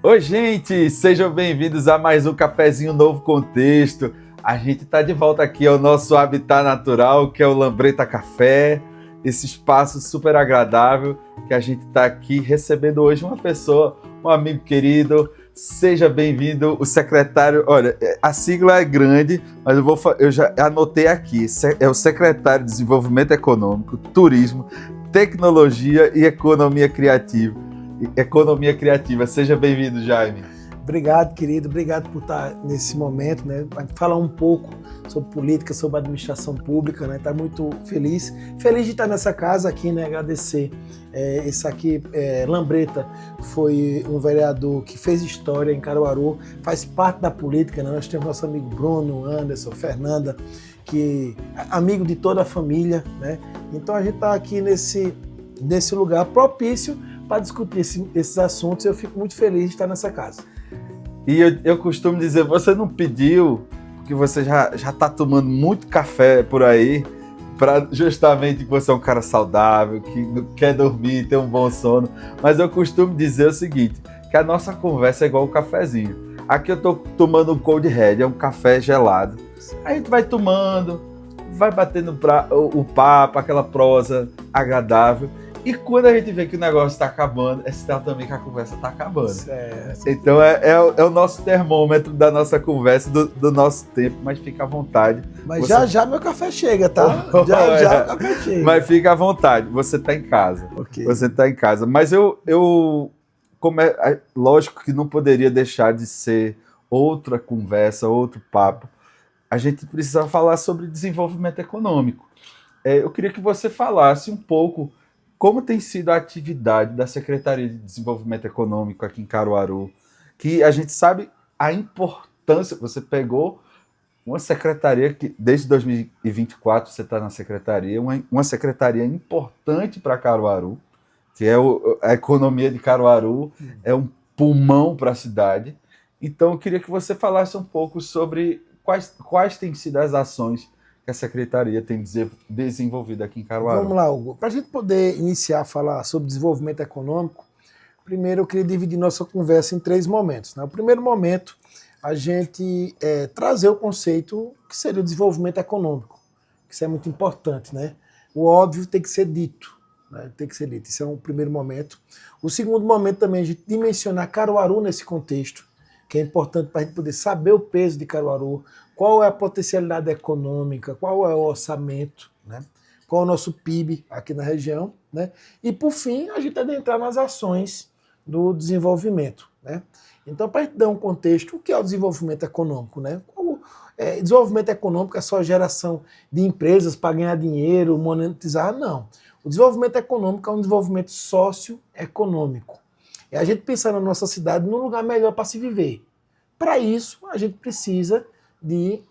Oi, gente! Sejam bem-vindos a mais um Cafezinho Novo Contexto. A gente está de volta aqui ao nosso habitat natural, que é o Lambreta Café, esse espaço super agradável que a gente está aqui recebendo hoje uma pessoa, um amigo querido. Seja bem-vindo, o secretário. Olha, a sigla é grande, mas eu já anotei aqui. É o secretário de Desenvolvimento Econômico, Turismo, Tecnologia e Economia Criativa. Economia Criativa. Seja bem-vindo, Jaime. Obrigado, querido. Obrigado por estar nesse momento, né? Falar um pouco sobre política, sobre administração pública, né? Tá muito feliz de estar nessa casa aqui, né? Agradecer. Esse aqui, Lambreta, foi um vereador que fez história em Caruaru, faz parte da política, né? Nós temos nosso amigo Bruno, Anderson, Fernanda, que é amigo de toda a família, né? Então a gente está aqui nesse lugar propício para discutir esses assuntos. Eu fico muito feliz de estar nessa casa. E eu costumo dizer, você não pediu, porque você já está tomando muito café por aí, para justamente que você é um cara saudável, que quer dormir, ter um bom sono. Mas eu costumo dizer o seguinte, que a nossa conversa é igual um cafezinho. Aqui eu estou tomando um cold red, é um café gelado. A gente vai tomando, vai batendo o papo, aquela prosa agradável. E quando a gente vê que o negócio está acabando, é sinal também que a conversa está acabando. Certo. Então é o nosso termômetro da nossa conversa, do nosso tempo, mas fica à vontade. Mas já meu café chega, tá? Já o café chega. Mas fica à vontade, você está em casa. Okay. Você está em casa. Mas lógico que não poderia deixar de ser outra conversa, outro papo. A gente precisa falar sobre desenvolvimento econômico. Eu queria que você falasse um pouco como tem sido a atividade da Secretaria de Desenvolvimento Econômico aqui em Caruaru, que a gente sabe a importância. Você pegou uma secretaria que, desde 2024, você está na secretaria, uma secretaria importante para Caruaru, que é a economia de Caruaru, é um pulmão para a cidade. Então, eu queria que você falasse um pouco sobre quais têm sido as ações que a Secretaria tem desenvolvido aqui em Caruaru. Vamos lá, Hugo. Para a gente poder iniciar a falar sobre desenvolvimento econômico, primeiro eu queria dividir nossa conversa em 3 momentos. Né? O primeiro momento, a gente trazer o conceito que seria o desenvolvimento econômico, que isso é muito importante. Né? O óbvio tem que ser dito. Né? Tem que ser dito. Isso é um primeiro momento. O segundo momento também é a gente dimensionar Caruaru nesse contexto, que é importante para a gente poder saber o peso de Caruaru, qual é a potencialidade econômica, qual é o orçamento, né? Qual é o nosso PIB aqui na região, né? E, por fim, a gente adentrar nas ações do desenvolvimento. Né? Então, para a gente dar um contexto, o que é o desenvolvimento econômico? Né? Desenvolvimento econômico é só geração de empresas para ganhar dinheiro, monetizar? Não. O desenvolvimento econômico é um desenvolvimento socioeconômico. É a gente pensar na nossa cidade num lugar melhor para se viver. Para isso, a gente precisa de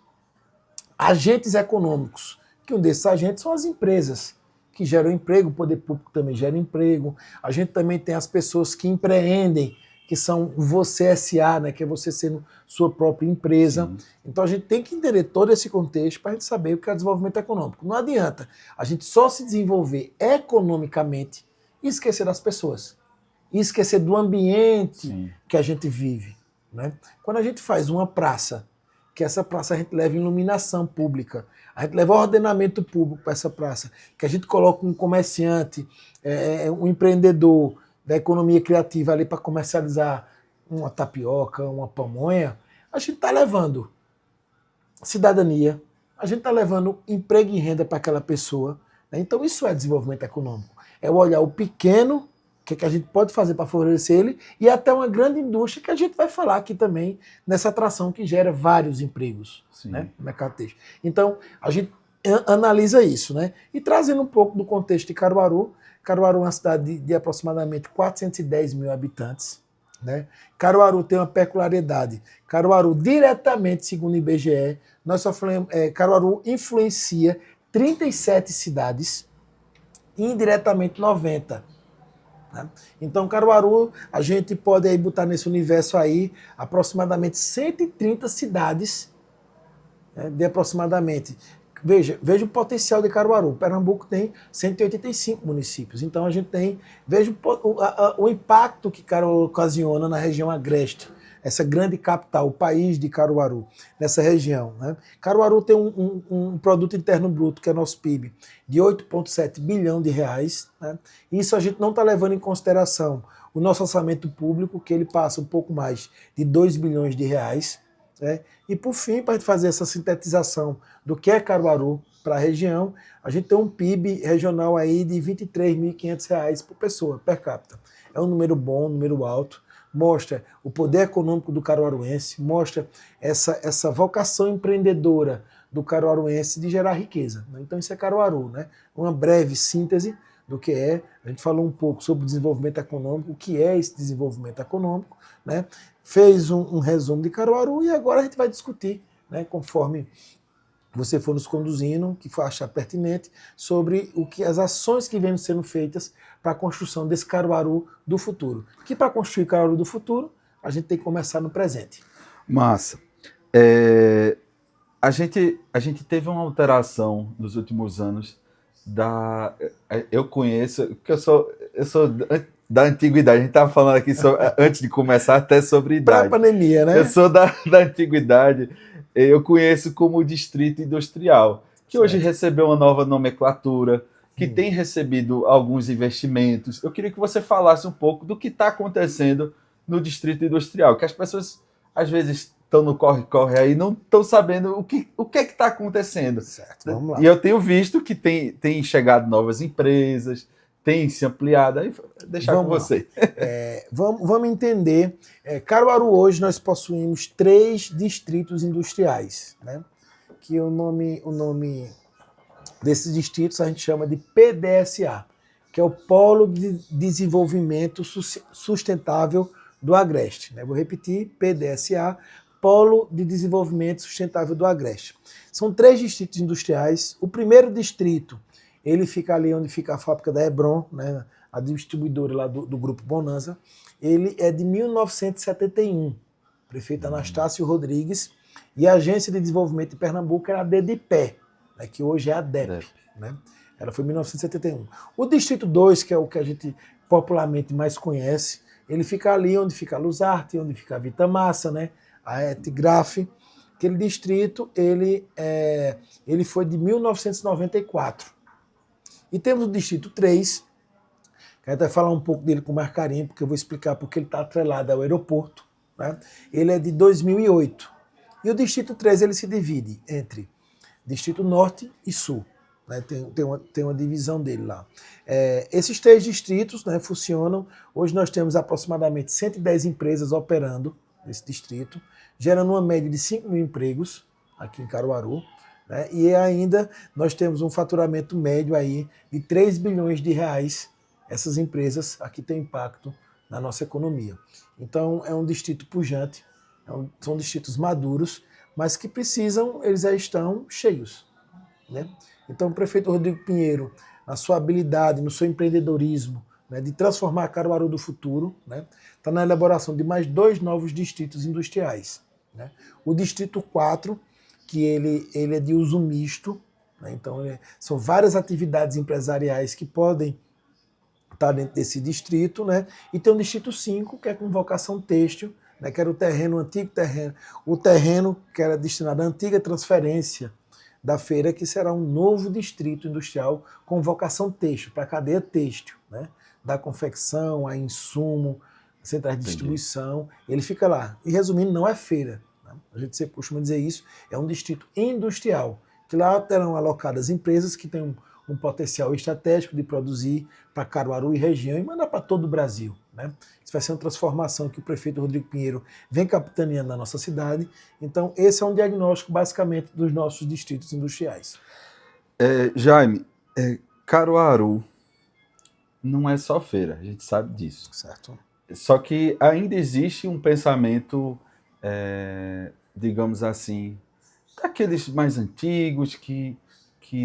agentes econômicos, que um desses agentes são as empresas, que geram emprego, o poder público também gera emprego, a gente também tem as pessoas que empreendem, que são você S.A., né, que é você sendo sua própria empresa. Sim. Então a gente tem que entender todo esse contexto para a gente saber o que é desenvolvimento econômico. Não adianta a gente só se desenvolver economicamente e esquecer das pessoas, e esquecer do ambiente Sim. que a gente vive. Né? Quando a gente faz uma praça, que essa praça a gente leva iluminação pública, a gente leva ordenamento público para essa praça, que a gente coloca um comerciante, um empreendedor da economia criativa ali para comercializar uma tapioca, uma pamonha, a gente está levando cidadania, a gente está levando emprego e renda para aquela pessoa. Né? Então isso é desenvolvimento econômico. É olhar o pequeno, o que a gente pode fazer para favorecer ele, e até uma grande indústria que a gente vai falar aqui também nessa atração que gera vários empregos, né, no mercado têxtil. Então, a gente analisa isso, né? E trazendo um pouco do contexto de Caruaru. Caruaru é uma cidade de aproximadamente 410 mil habitantes. Né? Caruaru tem uma peculiaridade. Caruaru, diretamente, segundo o IBGE, Caruaru influencia 37 cidades, indiretamente 90. Então, Caruaru, a gente pode aí botar nesse universo aí aproximadamente 130 cidades, né, de aproximadamente Veja o potencial de Caruaru. Pernambuco tem 185 municípios. Então a gente tem, veja o impacto que Caruaru ocasiona na região agreste, essa grande capital, o país de Caruaru, nessa região. Né? Caruaru tem um produto interno bruto, que é nosso PIB, de 8,7 bilhão de reais. Né? Isso a gente não está levando em consideração o nosso orçamento público, que ele passa um pouco mais de 2 bilhões de reais. Né? E por fim, para a gente fazer essa sintetização do que é Caruaru para a região, a gente tem um PIB regional aí de R$ 23.500 por pessoa, per capita. É um número bom, um número alto, mostra o poder econômico do caruaruense, mostra essa vocação empreendedora do caruaruense de gerar riqueza. Então isso é Caruaru, né? Uma breve síntese do que é. A gente falou um pouco sobre desenvolvimento econômico, o que é esse desenvolvimento econômico, né? Fez um resumo de Caruaru e agora a gente vai discutir, né, conforme você for nos conduzindo, que for achar pertinente, sobre as ações que vêm sendo feitas para a construção desse Caruaru do futuro. Que para construir Caruaru do futuro, a gente tem que começar no presente. Massa. A gente teve uma alteração nos últimos anos eu conheço, porque eu sou da antiguidade, a gente estava falando aqui antes de começar até sobre idade. Pré-pandemia, né? Eu sou da antiguidade, eu conheço como Distrito Industrial, que hoje recebeu uma nova nomenclatura, que tem recebido alguns investimentos. Eu queria que você falasse um pouco do que está acontecendo no Distrito Industrial, que as pessoas às vezes estão no corre-corre aí, não estão sabendo o que é que está acontecendo. Certo, vamos lá. E eu tenho visto que tem chegado novas empresas, tem se ampliado, aí deixar com você. Vamos entender. Caruaru hoje nós possuímos 3 distritos industriais, né? Que o nome desses distritos a gente chama de PDSA, que é o Polo de Desenvolvimento Sustentável do Agreste. Né? Vou repetir, PDSA, Polo de Desenvolvimento Sustentável do Agreste. São 3 distritos industriais. O primeiro distrito, ele fica ali onde fica a fábrica da Hebron, né? A distribuidora lá do Grupo Bonanza. Ele é de 1971. Prefeito Anastácio Rodrigues. E a Agência de Desenvolvimento de Pernambuco era a DEDIPE, né? Que hoje é a DEP. Né? Ela foi em 1971. O distrito 2, que é o que a gente popularmente mais conhece, ele fica ali onde fica a Luzarte, onde fica a Vitamassa, né? A Etgraf. Aquele distrito, ele foi de 1994. E temos o distrito 3, que a gente vai falar um pouco dele com mais carinho, porque eu vou explicar porque ele está atrelado ao aeroporto. Né? Ele é de 2008. E o distrito 3 ele se divide entre distrito norte e sul. Né? Tem uma divisão dele lá. Esses 3 distritos, né, funcionam. Hoje nós temos aproximadamente 110 empresas operando nesse distrito, gerando uma média de 5 mil empregos aqui em Caruaru. Né? E ainda nós temos um faturamento médio aí de 3 bilhões de reais. Essas empresas aqui têm impacto na nossa economia. Então é um distrito pujante, são distritos maduros, mas que eles já estão cheios. Né? Então o prefeito Rodrigo Pinheiro, na sua habilidade, no seu empreendedorismo, né, de transformar Caruaru do futuro, né, está na elaboração de mais 2 novos distritos industriais. Né? O distrito 4, que ele é de uso misto, né, então são várias atividades empresariais que podem estar dentro desse distrito, né, e tem o distrito 5, que é com vocação têxtil, né, que era o antigo terreno, o terreno que era destinado à antiga transferência da feira, que será um novo distrito industrial com vocação têxtil, para a cadeia têxtil, né, da confecção, a insumo, centrais de distribuição, ele fica lá. E resumindo, não é feira. Né? A gente sempre costuma dizer isso, é um distrito industrial, que lá terão alocadas empresas que têm um potencial estratégico de produzir para Caruaru e região e mandar para todo o Brasil. Né? Isso vai ser uma transformação que o prefeito Rodrigo Pinheiro vem capitaneando na nossa cidade. Então, esse é um diagnóstico, basicamente, dos nossos distritos industriais. Jaime, Caruaru não é só feira, a gente sabe disso. Certo. Só que ainda existe um pensamento, digamos assim, daqueles mais antigos que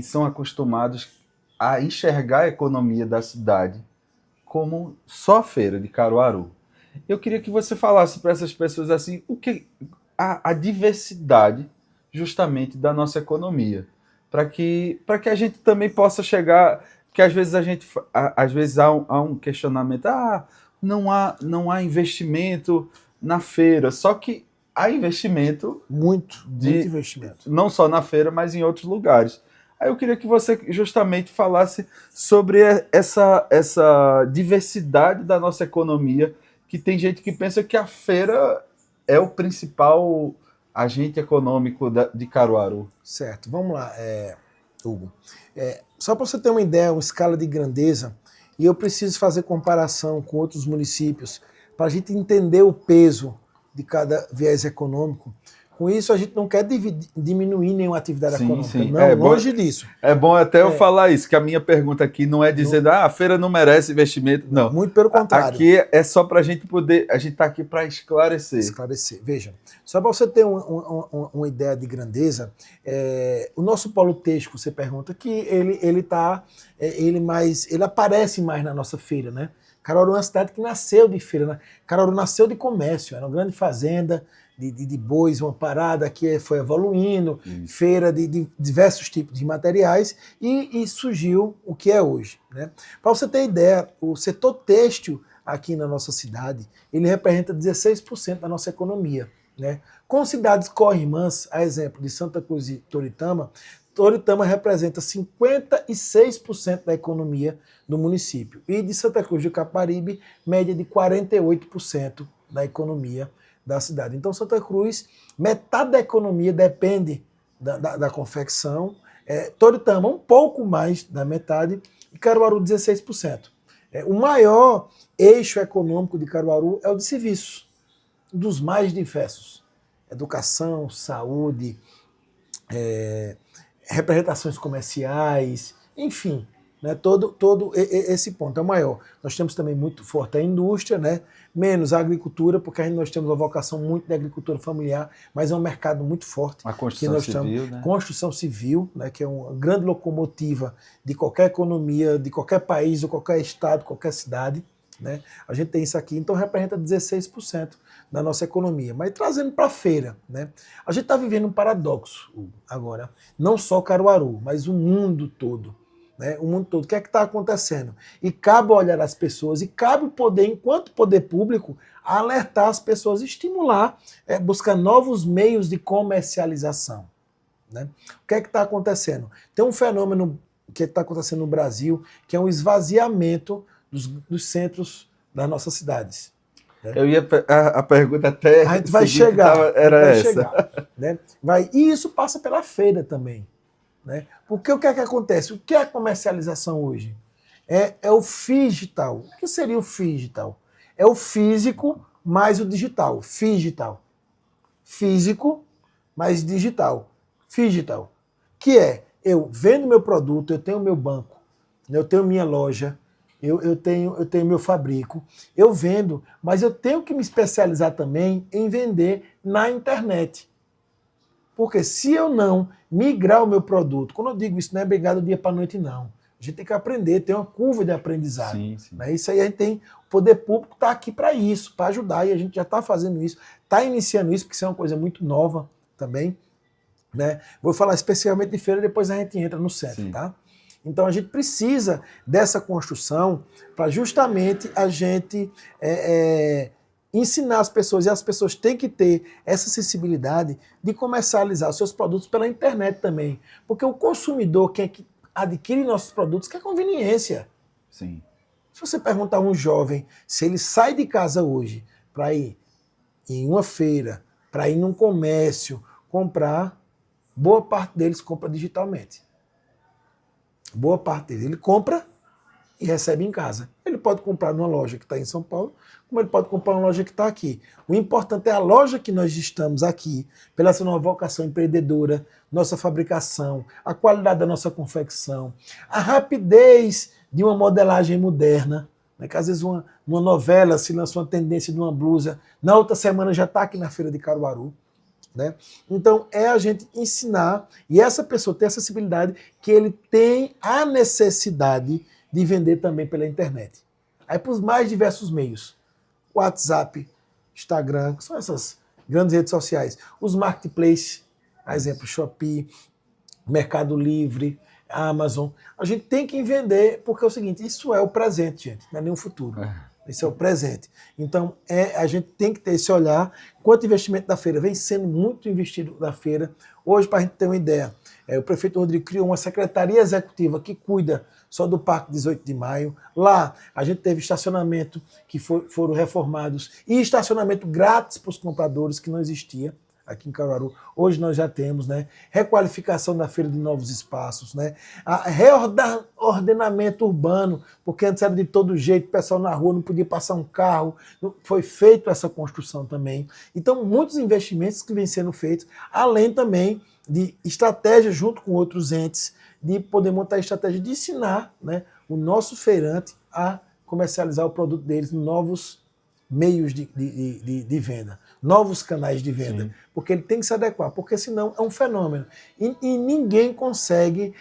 são acostumados a enxergar a economia da cidade como só feira de Caruaru. Eu queria que você falasse para essas pessoas assim, a diversidade justamente da nossa economia. para que a gente também possa chegar, porque às vezes às vezes há um questionamento, não há investimento na feira, só que há investimento Muito investimento. não só na feira, mas em outros lugares. Aí eu queria que você justamente falasse sobre essa diversidade da nossa economia, que tem gente que pensa que a feira é o principal agente econômico de Caruaru. Certo, vamos lá, Hugo. Só para você ter uma ideia, uma escala de grandeza, e eu preciso fazer comparação com outros municípios, para a gente entender o peso de cada viés econômico. Com isso, a gente não quer diminuir nenhuma atividade econômica. Sim. Não, longe disso. É bom até eu falar isso, que a minha pergunta aqui não é dizendo a feira não merece investimento. Não. Muito pelo contrário. Aqui é só para a gente poder. A gente está aqui para esclarecer. Esclarecer. Veja, só para você ter uma ideia de grandeza, o nosso polo têxtil, você pergunta, que ele aparece mais na nossa feira, né? Caruaru é uma cidade que nasceu de feira, né? Caruaru nasceu de comércio, era uma grande fazenda de bois, uma parada que foi evoluindo, feira de diversos tipos de materiais, e surgiu o que é hoje, né? Para você ter ideia, o setor têxtil aqui na nossa cidade, ele representa 16% da nossa economia, né? Com cidades co-irmãs, a exemplo de Santa Cruz e Toritama, Toritama representa 56% da economia do município. E de Santa Cruz do Caparibe, média de 48% da economia da cidade. Então, Santa Cruz, metade da economia depende da confecção. Toritama, um pouco mais da metade. E Caruaru, 16%. O maior eixo econômico de Caruaru é o de serviços, dos mais diversos. Educação, saúde, representações comerciais, enfim, né, todo esse ponto é o maior. Nós temos também muito forte a indústria, né, menos a agricultura, porque nós temos uma vocação muito de agricultura familiar, mas é um mercado muito forte. A construção civil, né? Construção civil, né, que é uma grande locomotiva de qualquer economia, de qualquer país, ou qualquer estado, qualquer cidade. Né? A gente tem isso aqui, então representa 16% da nossa economia. Mas trazendo para a feira, né? A gente está vivendo um paradoxo agora, não só Caruaru, mas o mundo todo. Né? O mundo todo. O que é que está acontecendo? E cabe olhar as pessoas, e cabe o poder, enquanto poder público, alertar as pessoas, estimular, buscar novos meios de comercialização. Né? O que é que está acontecendo? Tem um fenômeno que está acontecendo no Brasil, que é um esvaziamento dos centros das nossas cidades. Né? Eu ia a pergunta até. A gente vai chegar. Era essa. Né? E isso passa pela feira também. Né? Porque o que é que acontece? O que é a comercialização hoje? É o digital. O que seria o digital? É o físico mais o digital. Digital. Físico mais digital. Digital. Que eu vendo meu produto, eu tenho meu banco, eu tenho minha loja, eu tenho meu fabrico, eu vendo, mas eu tenho que me especializar também em vender na internet. Porque se eu não migrar o meu produto, quando eu digo isso, não é brigar do dia para a noite, não. A gente tem que aprender, tem uma curva de aprendizado. Sim. Né? Isso aí a gente tem, o poder público está aqui para isso, para ajudar, e a gente já está fazendo isso, está iniciando isso, porque isso é uma coisa muito nova também. Né? Vou falar especialmente de feira, depois a gente entra no centro, Sim. tá? Então a gente precisa dessa construção para justamente a gente ensinar as pessoas, e as pessoas têm que ter essa sensibilidade de comercializar os seus produtos pela internet também. Porque o consumidor que adquire nossos produtos quer conveniência. Sim. Se você perguntar a um jovem se ele sai de casa hoje para ir em uma feira, para ir num comércio, comprar, boa parte deles compra digitalmente. Boa parte deles. Ele compra e recebe em casa. Ele pode comprar numa loja que está em São Paulo, como ele pode comprar numa loja que está aqui. O importante é a loja que nós estamos aqui, pela sua vocação empreendedora, nossa fabricação, a qualidade da nossa confecção, a rapidez de uma modelagem moderna, né, que às vezes uma novela se lança uma tendência de uma blusa, na outra semana já está aqui na Feira de Caruaru. Né? Então é a gente ensinar, e essa pessoa ter a acessibilidade, que ele tem a necessidade de vender também pela internet. Aí para os mais diversos meios, WhatsApp, Instagram, que são essas grandes redes sociais, os marketplaces, a exemplo, Shopee, Mercado Livre, Amazon. A gente tem que vender, porque é o seguinte, isso é o presente, gente, não é nem o futuro. Isso é o presente. Então, a gente tem que ter esse olhar. Quanto investimento da feira vem sendo muito investido da feira. Hoje, para a gente ter uma ideia, o prefeito Rodrigo criou uma secretaria executiva que cuida só do Parque 18 de Maio. Lá, a gente teve estacionamento que foram reformados e estacionamento grátis para os compradores, que não existia aqui em Caruaru. Hoje nós já temos, né? Requalificação da feira de novos espaços, né? Reordenamento urbano, porque antes era de todo jeito, o pessoal na rua não podia passar um carro. Foi feita essa construção também. Então, muitos investimentos que vêm sendo feitos, além também de estratégia junto com outros entes, de poder montar a estratégia de ensinar, né, o nosso feirante a comercializar o produto deles em novos meios de venda, novos canais de venda, sim, porque ele tem que se adequar, porque senão é um fenômeno. E ninguém consegue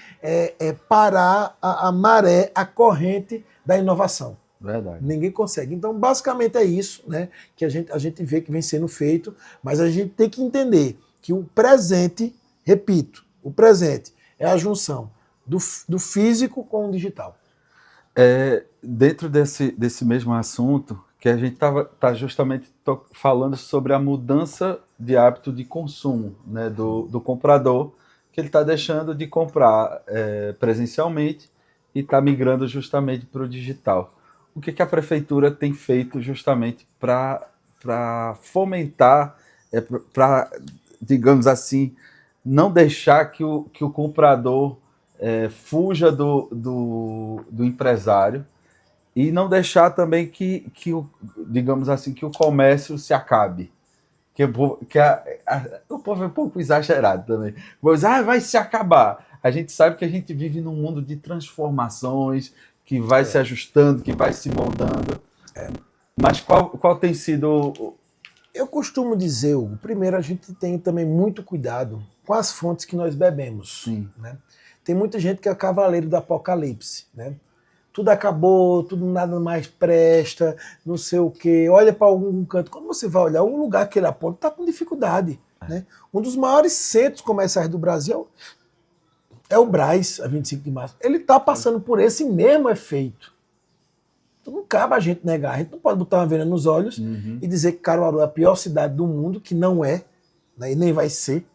parar a maré, a corrente da inovação. Verdade. Ninguém consegue. Então, basicamente é isso, né, que a gente vê que vem sendo feito, mas a gente tem que entender que o presente, repito, o presente é a junção do físico com o digital. Dentro desse mesmo assunto, que a gente tá justamente falando sobre a mudança de hábito de consumo, né, do comprador, que ele está deixando de comprar presencialmente e está migrando justamente para o digital. O que a prefeitura tem feito justamente para fomentar, para, digamos assim, não deixar que o comprador fuja do empresário, e não deixar também que digamos assim, que o comércio se acabe. O povo é um pouco exagerado também. Mas vai se acabar. A gente sabe que a gente vive num mundo de transformações, que vai se ajustando, que vai se moldando. Mas qual tem sido... Eu costumo dizer, Hugo, primeiro a gente tem também muito cuidado com as fontes que nós bebemos. Sim. Né? Tem muita gente que é cavaleiro do apocalipse, né? Tudo acabou, tudo nada mais presta, não sei o quê. Olha para algum canto. Quando você vai olhar, o lugar que ele aponta está com dificuldade. Né? Um dos maiores centros comerciais do Brasil é o Brás, a 25 de março. Ele está passando por esse mesmo efeito. Então não cabe a gente negar. A gente não pode botar uma venda nos olhos e dizer que Caruaru é a pior cidade do mundo, que não é, né? E nem vai ser.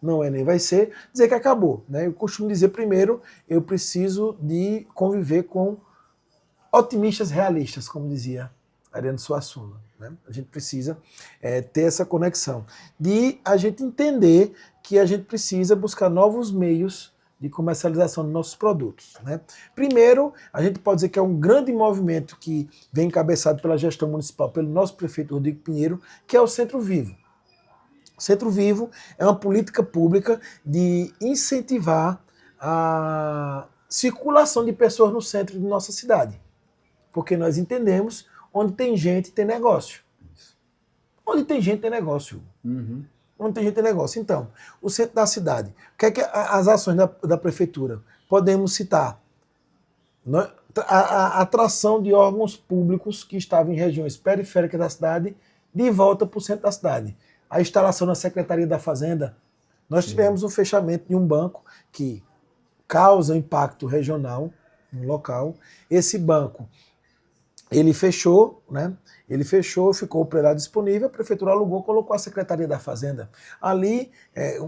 Não é nem vai ser, dizer que acabou. Né? Eu costumo dizer, primeiro, eu preciso de conviver com otimistas realistas, como dizia Ariano Suassuna. Né? A gente precisa ter essa conexão. De a gente entender que a gente precisa buscar novos meios de comercialização dos nossos produtos. Né? Primeiro, a gente pode dizer que é um grande movimento que vem encabeçado pela gestão municipal, pelo nosso prefeito Rodrigo Pinheiro, que é o Centro Vivo. Centro Vivo é uma política pública de incentivar a circulação de pessoas no centro de nossa cidade. Porque nós entendemos onde tem gente tem negócio. Onde tem gente tem negócio. Onde tem gente tem negócio. Então, o centro da cidade. O que é que as ações da prefeitura? Podemos citar a atração de órgãos públicos que estavam em regiões periféricas da cidade de volta para o centro da cidade. A instalação na Secretaria da Fazenda, nós tivemos o fechamento de um banco que causa impacto regional no local. Esse banco, ele fechou, né? Ele fechou, ficou o prédio disponível, a prefeitura alugou, colocou a Secretaria da Fazenda. Ali,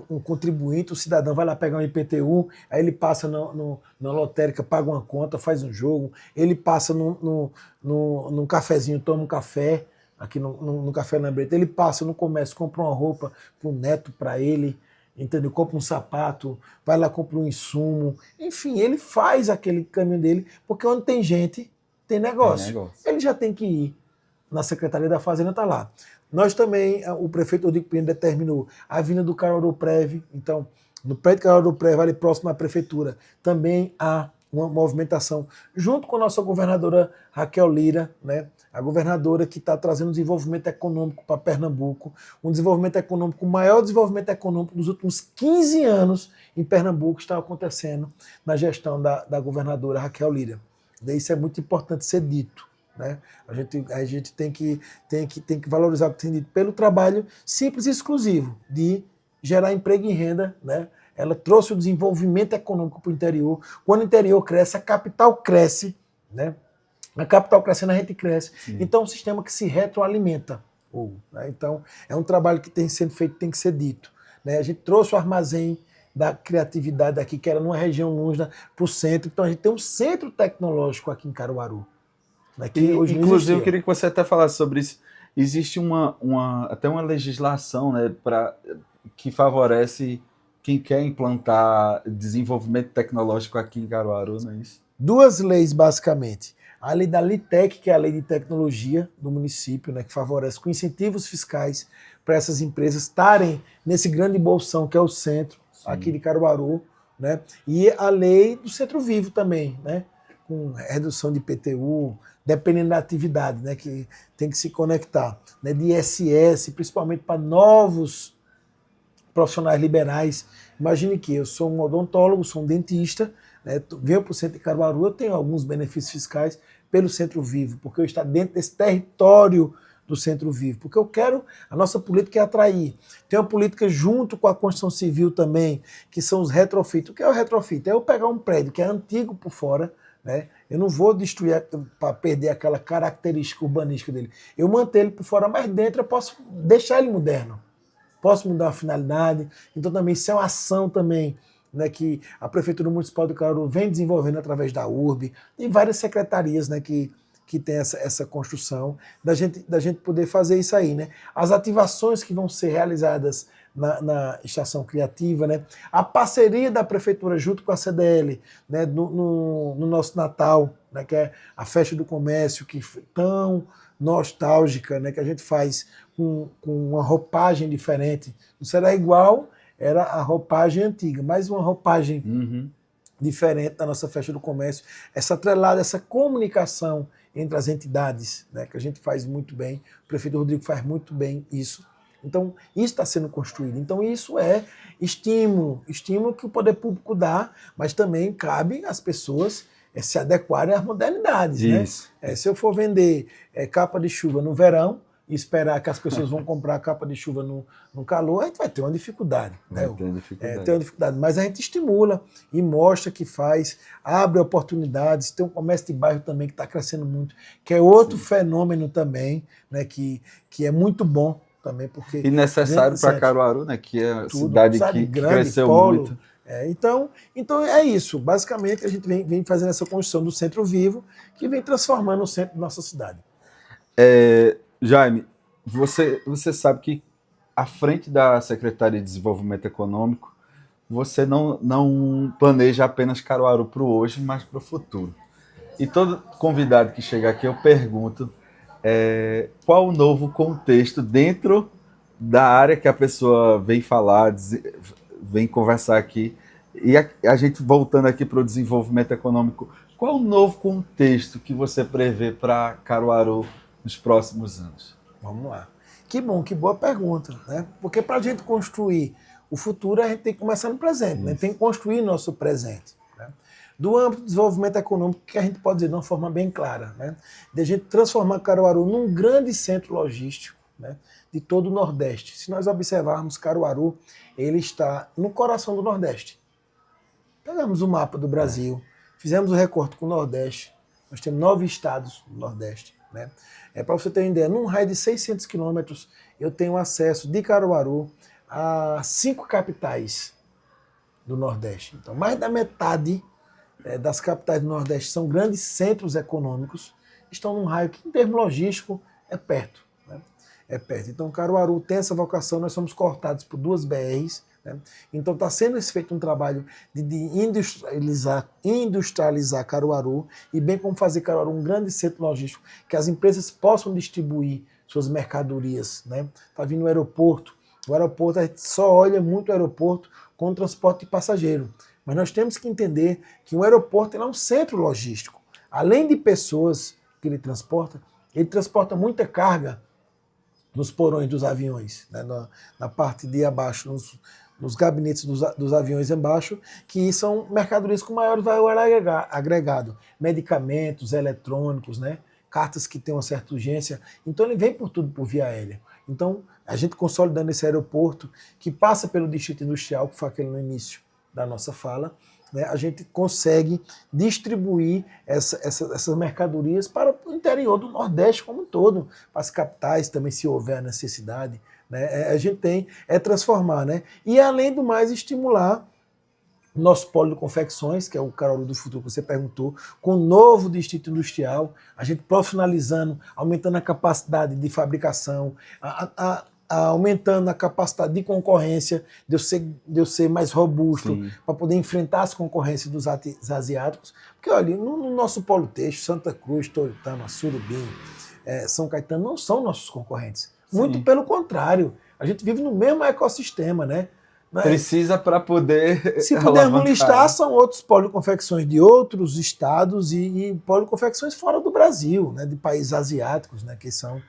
um contribuinte, o cidadão vai lá pegar um IPTU, aí ele passa na lotérica, paga uma conta, faz um jogo, ele passa num cafezinho, toma um café, aqui no Café Lambreta, ele passa no comércio, compra uma roupa para o neto, para ele, entendeu? Compra um sapato, vai lá, compra um insumo, enfim, ele faz aquele caminho dele, porque onde tem gente, tem negócio. Ele já tem que ir na Secretaria da Fazenda, está lá. Nós também, o prefeito Rodrigo Pinheiro determinou a vinda do Caruaru Prev, então, no prédio do Caruaru Prev, ali próximo à prefeitura, também há uma movimentação, junto com a nossa governadora Raquel Lira, né? A governadora que está trazendo desenvolvimento econômico para Pernambuco, um desenvolvimento econômico, o maior desenvolvimento econômico dos últimos 15 anos em Pernambuco está acontecendo na gestão da governadora Raquel Lira. Isso é muito importante ser dito. Né? A gente tem que valorizar o que tem dito pelo trabalho simples e exclusivo de gerar emprego e renda, né? ela trouxe o desenvolvimento econômico para o interior. Quando o interior cresce, a capital cresce, né? A capital crescendo, a gente cresce. Sim. Então, é um sistema que se retroalimenta. Né? Então, é um trabalho que tem sendo feito, tem que ser dito. Né? A gente trouxe o armazém da criatividade aqui, que era numa região longe, para o centro. Então, a gente tem um centro tecnológico aqui em Caruaru. Né? Que hoje não inclusive, existia. eu queria que você até falasse sobre isso. Existe até uma legislação, né, que favorece quem quer implantar desenvolvimento tecnológico aqui em Caruaru, não é isso? 2 leis, basicamente. A lei da LITEC, que é a lei de tecnologia do município, né, que favorece com incentivos fiscais para essas empresas estarem nesse grande bolsão que é o centro, aqui de Caruaru, né, e a lei do Centro Vivo também, né, com redução de IPTU, dependendo da atividade, né, que tem que se conectar, né, de ISS, principalmente para novos profissionais liberais. Imagine que eu sou um odontólogo, sou um dentista, né, venho para o centro de Caruaru, eu tenho alguns benefícios fiscais pelo Centro Vivo, porque eu estou dentro desse território do Centro Vivo, porque eu quero, a nossa política é atrair. Tem uma política junto com a construção civil também, que são os retrofit. O que é o retrofit? É eu pegar um prédio que é antigo por fora, né? Eu não vou destruir para perder aquela característica urbanística dele. Eu manter ele por fora, mas dentro eu posso deixar ele moderno. Posso mudar a finalidade. Então também isso é uma ação também, né, que a Prefeitura Municipal de Caruaru vem desenvolvendo através da URB e várias secretarias, né, que tem essa construção, da gente poder fazer isso aí. Né? As ativações que vão ser realizadas na Estação Criativa, né? A parceria da Prefeitura junto com a CDL, né, no nosso Natal, né, que é a festa do comércio, que foi tão nostálgica, né, que a gente faz com uma roupagem diferente. Não será igual, era a roupagem antiga, mas uma roupagem diferente da nossa festa do comércio. Essa atrelada, essa comunicação entre as entidades, né, que a gente faz muito bem, o prefeito Rodrigo faz muito bem isso. Então, isso está sendo construído. Então, isso é estímulo que o poder público dá, mas também cabe às pessoas se adequarem às modernidades. Né? Se eu for vender capa de chuva no verão e esperar que as pessoas vão comprar capa de chuva no calor, a gente vai ter uma dificuldade. Né? Tem uma dificuldade. Mas a gente estimula e mostra que faz, abre oportunidades. Tem um comércio de bairro também que está crescendo muito, que é outro fenômeno também, né, que é muito bom também, porque e necessário para Caruaru, né, que é a cidade que grande, cresceu polo, muito. Então é isso. Basicamente, a gente vem fazendo essa construção do Centro Vivo, que vem transformando o centro da nossa cidade. Jaime, você sabe que à frente da Secretaria de Desenvolvimento Econômico, você não planeja apenas Caruaru para o hoje, mas para o futuro. E todo convidado que chega aqui, eu pergunto qual o novo contexto dentro da área que a pessoa vem falar, vem conversar aqui. E a gente voltando aqui para o desenvolvimento econômico, qual o novo contexto que você prevê para Caruaru nos próximos anos? Vamos lá. Que bom, que boa pergunta, né? Porque para a gente construir o futuro, a gente tem que começar no presente, né? Tem que construir nosso presente. Né? Do âmbito do desenvolvimento econômico, que a gente pode dizer de uma forma bem clara, né? De a gente transformar Caruaru num grande centro logístico, né, de todo o Nordeste. Se nós observarmos, Caruaru, ele está no coração do Nordeste. Pegamos o mapa do Brasil, fizemos o recorte com o Nordeste, nós temos 9 estados no Nordeste. Né? Para você ter uma ideia, num raio de 600 quilômetros, eu tenho acesso de Caruaru a 5 capitais do Nordeste. Então, mais da metade das capitais do Nordeste são grandes centros econômicos, estão num raio que, em termos logístico, é perto. Né? É perto. Então, Caruaru tem essa vocação, nós somos cortados por 2 BRs, né? Então está sendo feito um trabalho de industrializar Caruaru e bem como fazer Caruaru um grande centro logístico, que as empresas possam distribuir suas mercadorias. Né? Está vindo o aeroporto a gente só olha muito o aeroporto com o transporte de passageiro, mas nós temos que entender que um aeroporto é um centro logístico. Além de pessoas que ele transporta muita carga nos porões dos aviões, né? na parte de abaixo, nos gabinetes dos aviões embaixo, que são mercadorias com maior valor agregado, medicamentos, eletrônicos, né? Cartas que têm uma certa urgência. Então ele vem por tudo por via aérea. Então a gente consolidando esse aeroporto, que passa pelo distrito industrial, que foi aquele no início, da nossa fala, né, a gente consegue distribuir essas mercadorias para o interior do Nordeste como um todo, para as capitais também, se houver a necessidade. Né, a gente tem transformar, né, e além do mais estimular nosso polo de confecções, que é o Caruaru do Futuro que você perguntou, com o novo distrito industrial, a gente profissionalizando, aumentando a capacidade de fabricação, aumentando a capacidade de concorrência, de eu ser mais robusto, para poder enfrentar as concorrências dos asiáticos. Porque, olha, no nosso polo têxtil, Santa Cruz, Toritama, Surubim, São Caetano, não são nossos concorrentes. Muito pelo contrário, a gente vive no mesmo ecossistema, né? Precisa para poder. Se pudermos listar, são outros policonfecções de outros estados e policonfecções fora do Brasil, né, de países asiáticos, né, que são.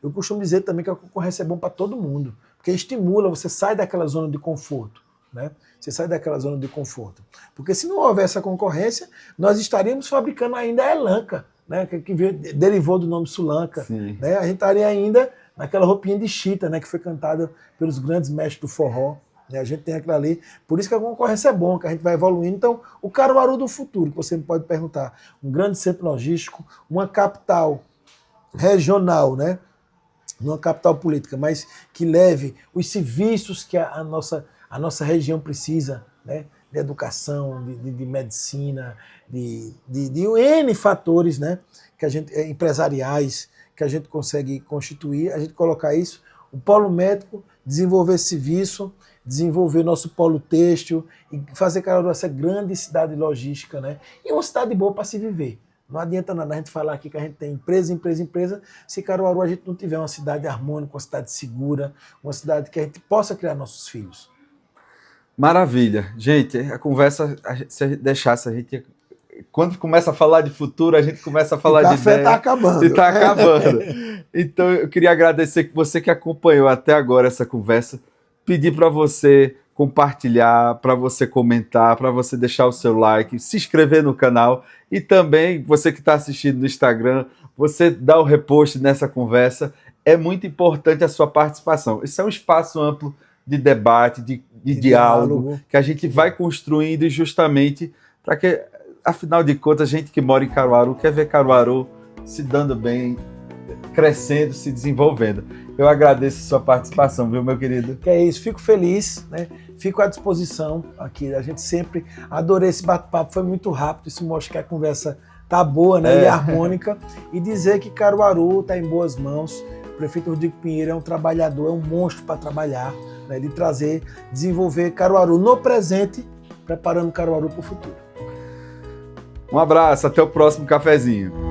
Eu costumo dizer também que a concorrência é bom para todo mundo, porque estimula, você sai daquela zona de conforto. Né? Você sai daquela zona de conforto. Porque se não houver essa concorrência, nós estaríamos fabricando ainda a elanca, né, que derivou do nome Sulanca. Né? A gente estaria ainda naquela roupinha de chita, né, que foi cantada pelos grandes mestres do forró. Né? A gente tem aquilo ali. Por isso que a concorrência é bom, que a gente vai evoluindo. Então, o Caruaru do futuro, que você me pode perguntar, um grande centro logístico, uma capital regional, né? Não uma capital política, mas que leve os serviços que a nossa região precisa, né? De educação, de medicina, de N fatores, né? Que a gente, empresariais, que a gente consegue constituir, a gente colocar isso, o polo médico, desenvolver serviço, desenvolver nosso polo têxtil e fazer Caruaru essa grande cidade logística, né? E uma cidade boa para se viver. Não adianta nada a gente falar aqui que a gente tem empresa, se Caruaru a gente não tiver uma cidade harmônica, uma cidade segura, uma cidade que a gente possa criar nossos filhos. Maravilha. Gente, a conversa, se deixasse, a gente... Quando começa a falar de futuro, a gente começa a falar de ideia. Está acabando. E está acabando. Então, eu queria agradecer que você que acompanhou até agora essa conversa, pedir para você compartilhar, para você comentar, para você deixar o seu like, se inscrever no canal e também, você que está assistindo no Instagram, você dá o repost nessa conversa. É muito importante a sua participação. Esse é um espaço amplo de debate, de diálogo, que a gente vai construindo e justamente para que... Afinal de contas, a gente que mora em Caruaru quer ver Caruaru se dando bem, crescendo, se desenvolvendo. Eu agradeço a sua participação, viu, meu querido? Que é isso, fico feliz, né? Fico à disposição aqui. A gente sempre adorei esse bate-papo, foi muito rápido, isso mostra que a conversa tá boa, né? E harmônica. E dizer que Caruaru está em boas mãos. O prefeito Rodrigo Pinheiro é um trabalhador, é um monstro para trabalhar, né? De trazer, desenvolver Caruaru no presente, preparando Caruaru para o futuro. Um abraço, até o próximo cafezinho.